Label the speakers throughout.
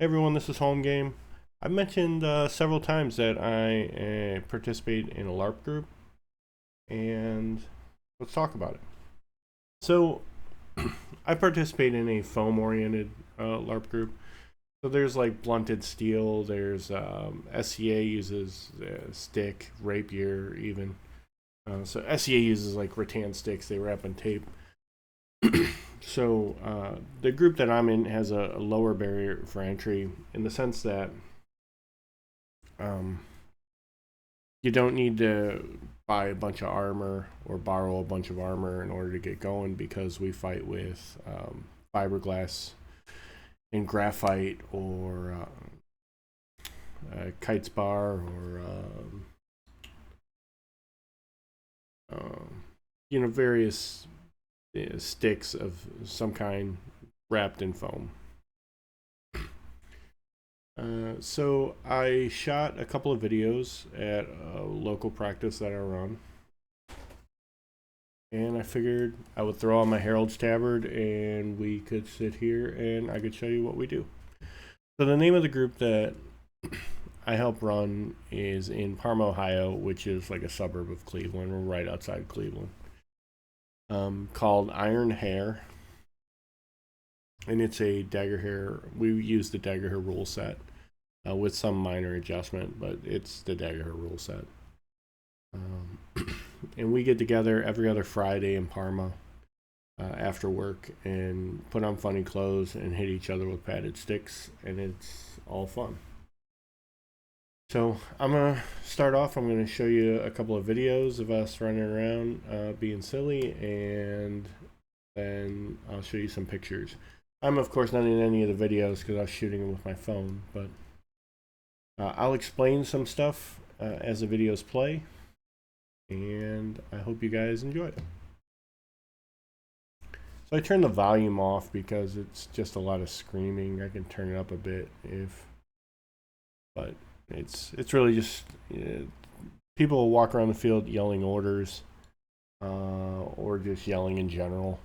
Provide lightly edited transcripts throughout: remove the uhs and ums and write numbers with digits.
Speaker 1: Hey everyone, this is Home Game. I've mentioned several times that I participate in a LARP group, and let's talk about it. So, I participate in a foam-oriented LARP group. So there's like blunted steel. There's SCA uses stick, rapier, even. So SCA uses like rattan sticks they wrap in tape. So the group that I'm in has a lower barrier for entry in the sense that um, you don't need to buy a bunch of armor or borrow a bunch of armor in order to get going because we fight with fiberglass and graphite or kite spar or various sticks of some kind wrapped in foam. So I shot a couple of videos at a local practice that I run, and I figured I would throw on my Herald's tabard and we could sit here and I could show you what we do. So the name of the group that I help run is in Parma, Ohio, which is like a suburb of Cleveland. We're right outside Cleveland. Called Hare, and it's a Dagorhir. We use the Dagorhir rule set with some minor adjustment, but it's the Dagorhir rule set. And we get together every other Friday in Parma after work and put on funny clothes and hit each other with padded sticks, and it's all fun. So I'm gonna start off. I'm gonna show you a couple of videos of us running around being silly, and then I'll show you some pictures. I'm of course not in any of the videos because I was shooting them with my phone, but I'll explain some stuff as the videos play, and I hope you guys enjoy it. So I turned the volume off because it's just a lot of screaming. I can turn it up a bit but it's really just people will walk around the field yelling orders or just yelling in general,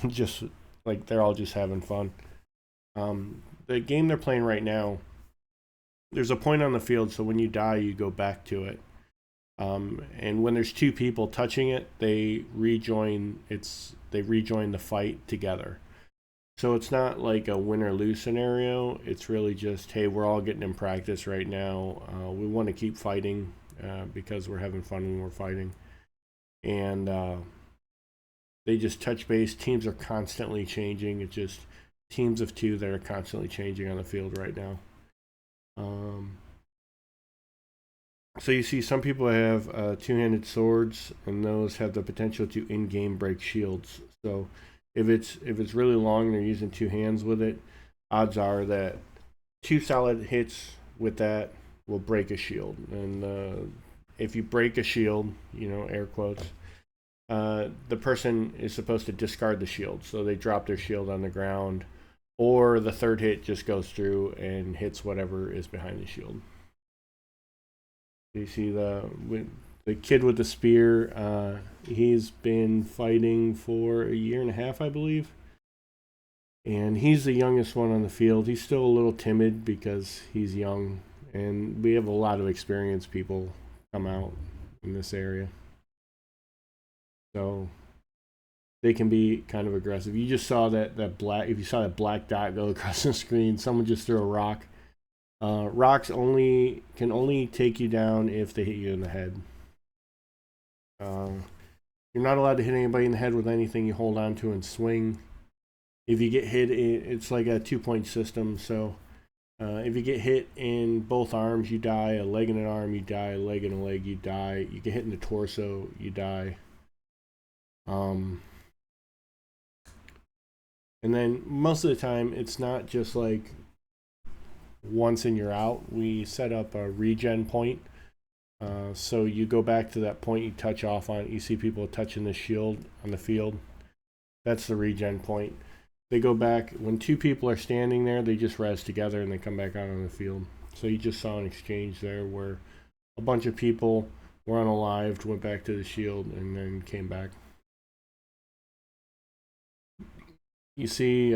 Speaker 1: just like they're all just having fun. The game they're playing right now, there's a point on the field, so when you die, you go back to it. And when there's two people touching it, they rejoin. They rejoin the fight together. So it's not like a win or lose scenario. It's really just, hey, we're all getting in practice right now. We want to keep fighting because we're having fun when we're fighting. And they just touch base. Teams are constantly changing. It's just teams of two that are constantly changing on the field right now. So you see some people have two-handed swords, and those have the potential to in-game break shields. So if it's really long and they're using two hands with it, odds are that two solid hits with that will break a shield. And if you break a shield, air quotes, the person is supposed to discard the shield. So they drop their shield on the ground, or the third hit just goes through and hits whatever is behind the shield. You see the kid with the spear. He's been fighting for a year and a half, I believe, and he's the youngest one on the field. He's still a little timid because he's young, and we have a lot of experienced people come out in this area, so they can be kind of aggressive. You just saw that black. If you saw that black dot go across the screen, someone just threw a rock. Rocks can only take you down if they hit you in the head. You're not allowed to hit anybody in the head with anything you hold on to and swing. If you get hit, it's like a 2-point system. So if you get hit in both arms, you die. A leg and an arm, you die. A leg and a leg, you die. You get hit in the torso, you die. And then most of the time, it's not just like once and you're out. We set up a regen point. So you go back to that point you touch off on. You see people touching the shield on the field. That's the regen point. They go back. When two people are standing there, they just res together and they come back out on the field. So you just saw an exchange there where a bunch of people were unalived, went back to the shield, and then came back. You see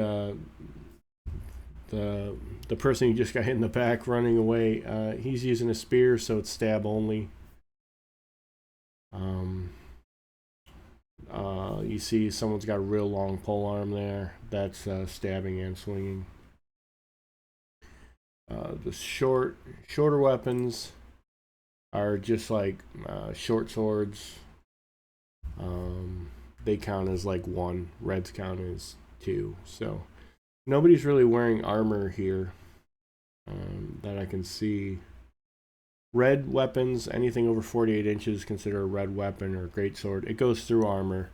Speaker 1: the person who just got hit in the back running away, he's using a spear, so it's stab only. You see someone's got a real long pole arm there. That's stabbing and swinging. The shorter weapons are just like short swords. They count as like 1. Reds count as 2. So nobody's really wearing armor here that I can see. Red weapons, anything over 48 inches, consider a red weapon or a great sword. It goes through armor,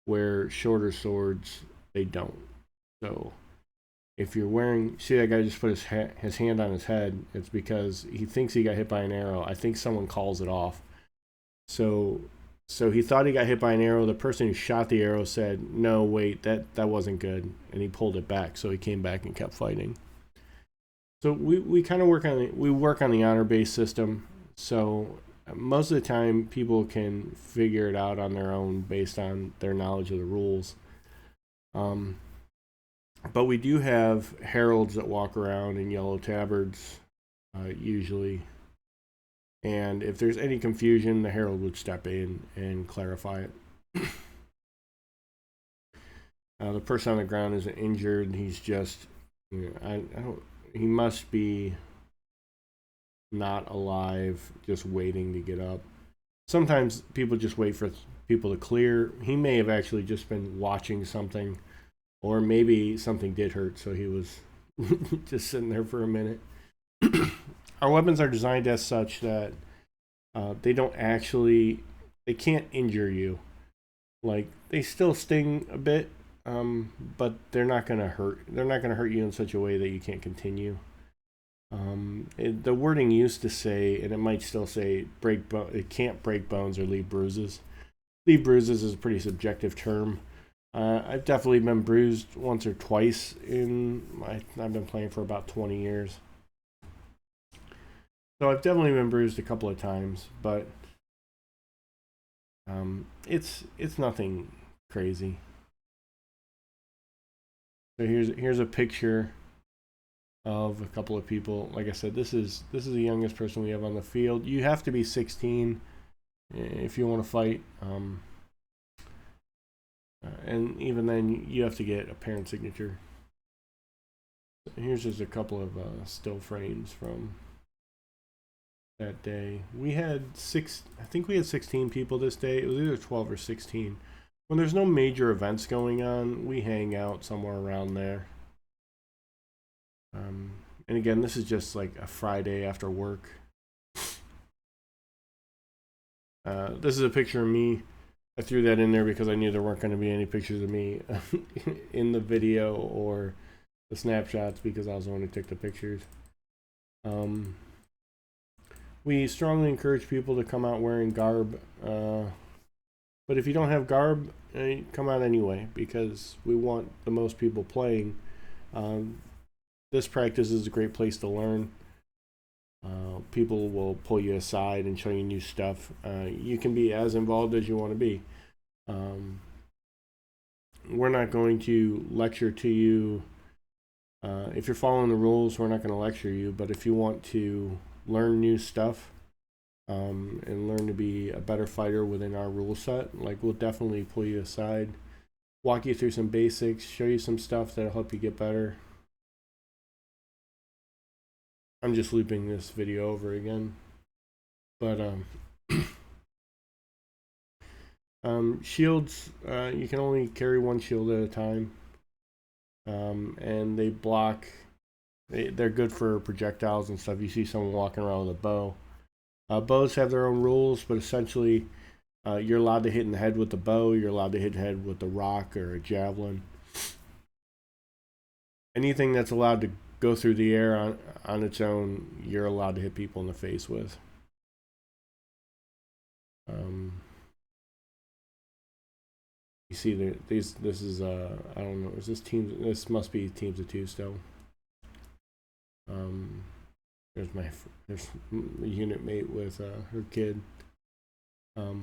Speaker 1: where shorter swords, they don't. So if you're wearing, see that guy just put his hand on his head, it's because he thinks he got hit by an arrow. I think someone calls it off. So he thought he got hit by an arrow. The person who shot the arrow said, no, wait, that wasn't good. And he pulled it back. So he came back and kept fighting. So we kind of work on the honor-based system. So most of the time, people can figure it out on their own based on their knowledge of the rules. But we do have heralds that walk around in yellow tabards, usually. And if there's any confusion, the herald would step in and clarify it. The person on the ground isn't injured. He's just, he must be not alive, just waiting to get up. Sometimes people just wait for people to clear. He may have actually just been watching something, or maybe something did hurt, so he was just sitting there for a minute. Our weapons are designed as such that they can't injure you. Like, they still sting a bit, but they're not gonna hurt. They're not gonna hurt you in such a way that you can't continue. The wording used to say, and it might still say, it can't break bones or leave bruises. Leave bruises is a pretty subjective term. I've definitely been bruised once or twice I've been playing for about 20 years. So I've definitely been bruised a couple of times, but it's nothing crazy. So here's a picture of a couple of people. Like I said, this is the youngest person we have on the field. You have to be 16 if you want to fight, and even then you have to get a parent signature. So here's just a couple of still frames from that day. We had I think we had 16 people this day. It was either 12 or 16. When there's no major events going on, we hang out somewhere around there. And again, this is just like a Friday after work. This is a picture of me. I threw that in there because I knew there weren't going to be any pictures of me in the video or the snapshots, because I was the one who took the pictures. We strongly encourage people to come out wearing garb. But if you don't have garb, come out anyway, because we want the most people playing. This practice is a great place to learn. People will pull you aside and show you new stuff. You can be as involved as you want to be. We're not going to lecture to you. If you're following the rules, we're not going to lecture you. But if you want to learn new stuff and learn to be a better fighter within our rule set, like, we'll definitely pull you aside, walk you through some basics, show you some stuff that'll help you get better. I'm just looping this video over again. But shields, you can only carry one shield at a time. And they block, they're good for projectiles and stuff. You see someone walking around with a bow. Bows have their own rules, but essentially you're allowed to hit in the head with the bow, you're allowed to hit in the head with a rock or a javelin. Anything that's allowed to go through the air on its own, you're allowed to hit people in the face with. You see, this is I don't know. Is this teams? This must be teams of two still. There's a unit mate with her kid. So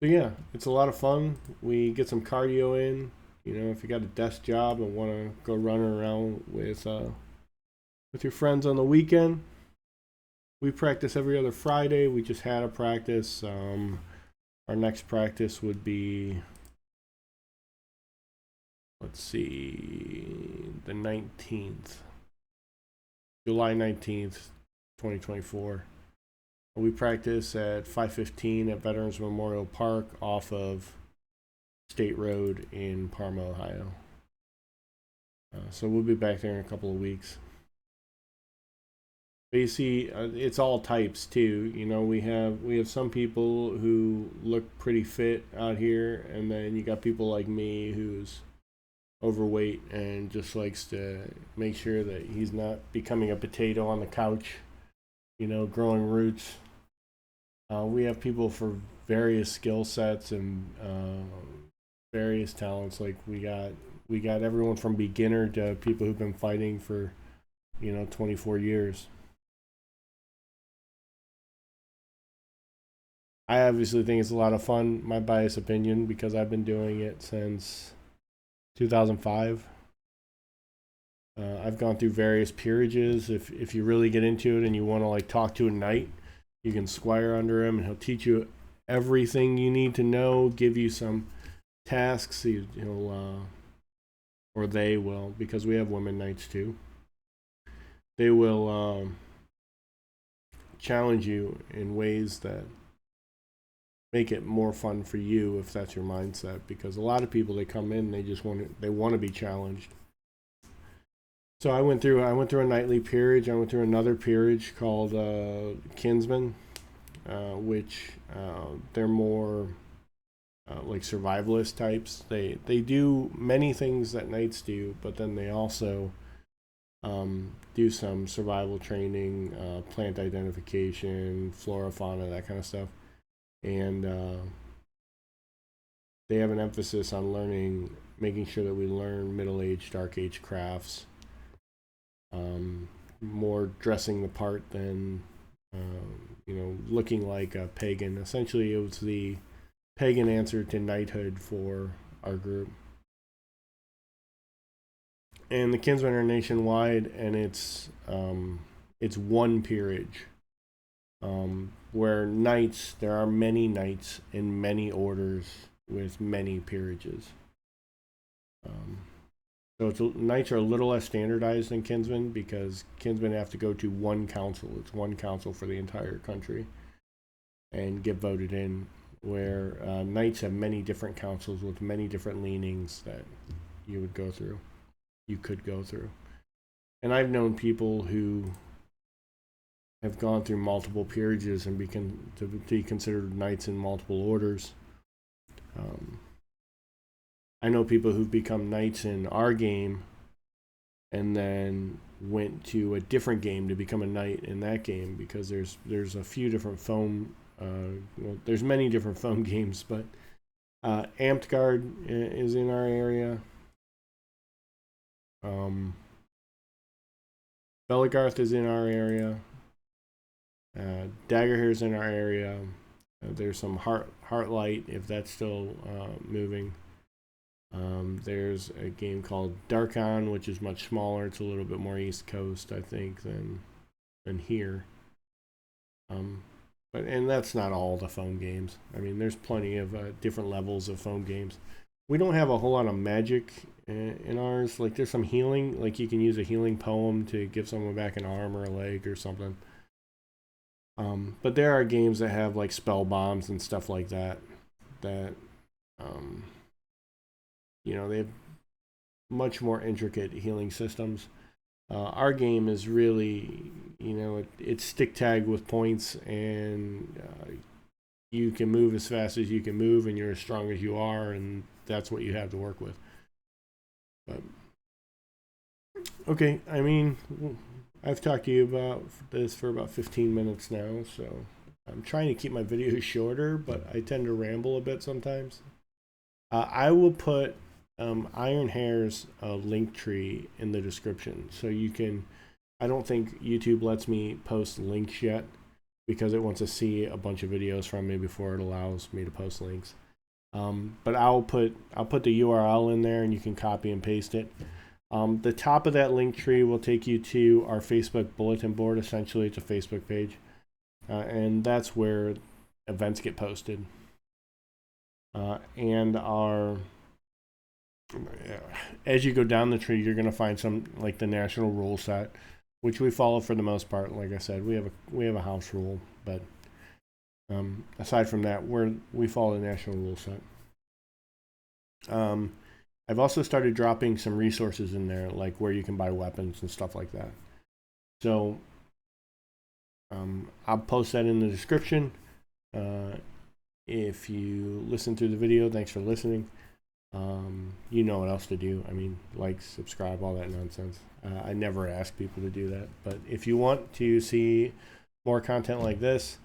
Speaker 1: yeah, it's a lot of fun. We get some cardio in. You know, if you got a desk job and want to go running around with your friends on the weekend, we practice every other Friday. We just had a practice. Our next practice would be, let's see, the 19th, July 19th, 2024. We practice at 5:15 at Veterans Memorial Park off of State Road in Parma, Ohio. So we'll be back there in a couple of weeks. But you see, it's all types too. You know, we have some people who look pretty fit out here, and then you got people like me who's overweight and just likes to make sure that he's not becoming a potato on the couch. You know, growing roots. We have people for various skill sets and various talents. Like we got everyone from beginner to people who've been fighting for 24 years. I obviously think it's a lot of fun. My biased opinion, because I've been doing it since 2005. I've gone through various peerages. If you really get into it and you want to like talk to a knight, you can squire under him, and he'll teach you everything you need to know. Give you some tasks. He'll or they will, because we have women knights too. They will challenge you in ways that make it more fun for you if that's your mindset. Because a lot of people, they come in, they want to be challenged. So I went through a knightly peerage. I went through another peerage called Kinsman, which they're more like survivalist types. They do many things that knights do, but then they also do some survival training, plant identification, flora, fauna, that kind of stuff. And they have an emphasis on making sure that we learn Middle Age, Dark Age crafts. More dressing the part than looking like a pagan. Essentially, it was the pagan answer to knighthood for our group. And the Kinsmen are nationwide, and it's one peerage. Where knights, there are many knights in many orders with many peerages. So knights are a little less standardized than kinsmen, because kinsmen have to go to one council. It's one council for the entire country and get voted in, where knights have many different councils with many different leanings that you could go through. And I've known people who have gone through multiple peerages and to be considered knights in multiple orders. I know people who've become knights in our game and then went to a different game to become a knight in that game, because there's a few different foam. There's many different foam games, but Amtgard is in our area. Belagarth is in our area. Dagorhir is in our area. There's some Heartlight, if that's still moving. There's a game called Darkon, which is much smaller. It's a little bit more East Coast, I think, than here. And that's not all the foam games. I mean, there's plenty of different levels of foam games. We don't have a whole lot of magic in ours. Like, there's some healing. Like, you can use a healing poem to give someone back an arm or a leg or something. But there are games that have like spell bombs and stuff like that. They have much more intricate healing systems. Our game is really, it's stick tag with points, and you can move as fast as you can move, and you're as strong as you are, and that's what you have to work with. But okay, I mean, I've talked to you about this for about 15 minutes now, so I'm trying to keep my videos shorter, but I tend to ramble a bit sometimes. I will put Iron Hare's link tree in the description, so you can. I don't think YouTube lets me post links yet, because it wants to see a bunch of videos from me before it allows me to post links. But I'll put the URL in there, and you can copy and paste it. The top of that link tree will take you to our Facebook bulletin board. Essentially, it's a Facebook page, and that's where events get posted. And as you go down the tree, you're going to find some like the national rule set, which we follow for the most part. Like I said, we have a house rule, but aside from that, we follow the national rule set. I've also started dropping some resources in there, like where you can buy weapons and stuff like that. So I'll post that in the description. If you listen through the video, thanks for listening. You know what else to do. I mean, like, subscribe, all that nonsense. I never ask people to do that. But if you want to see more content like this,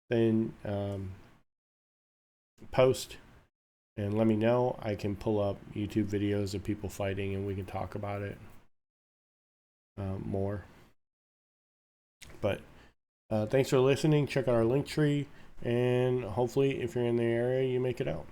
Speaker 1: then post and let me know. I can pull up YouTube videos of people fighting and we can talk about it more. But thanks for listening. Check out our link tree, and hopefully if you're in the area, you make it out.